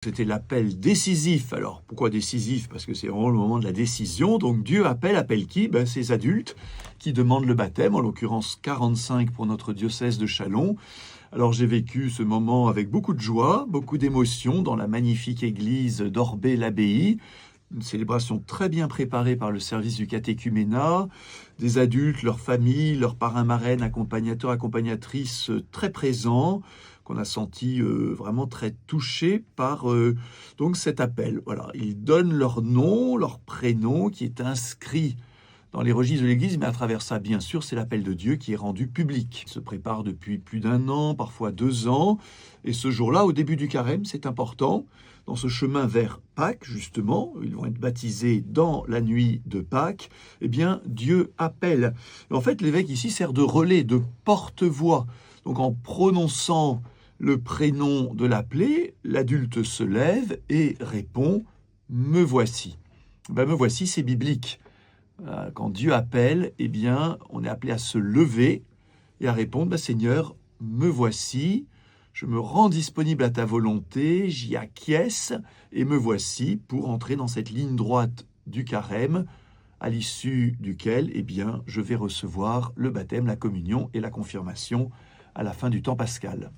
C'était l'appel décisif. Alors, pourquoi décisif? Parce que c'est vraiment le moment de la décision. Donc, Dieu appelle qui? Ces adultes qui demandent le baptême, en l'occurrence 45 pour notre diocèse de Châlons. Alors, j'ai vécu ce moment avec beaucoup de joie, beaucoup d'émotion dans la magnifique église d'Orbay-l'Abbaye. Une célébration très bien préparée par le service du catéchuménat, des adultes, leurs familles, leurs parrains, marraines, accompagnateurs, accompagnatrices très présents, qu'on a senti vraiment très touchés par donc cet appel. Voilà, ils donnent leur nom, leur prénom qui est inscrit dans les registres de l'Église, mais à travers ça, bien sûr, c'est l'appel de Dieu qui est rendu public. Il se prépare depuis plus d'1 an, parfois 2 ans, et ce jour-là, au début du carême, c'est important, dans ce chemin vers Pâques, justement, ils vont être baptisés dans la nuit de Pâques, eh bien, Dieu appelle. Et en fait, l'évêque ici sert de relais, de porte-voix. Donc, en prononçant le prénom de l'appelé, l'adulte se lève et répond « Me voici ». Me voici, c'est biblique. Quand Dieu appelle, eh bien, on est appelé à se lever et à répondre « Seigneur, me voici, je me rends disponible à ta volonté, j'y acquiesce et me voici pour entrer dans cette ligne droite du carême, à l'issue duquel, eh bien, je vais recevoir le baptême, la communion et la confirmation à la fin du temps pascal. »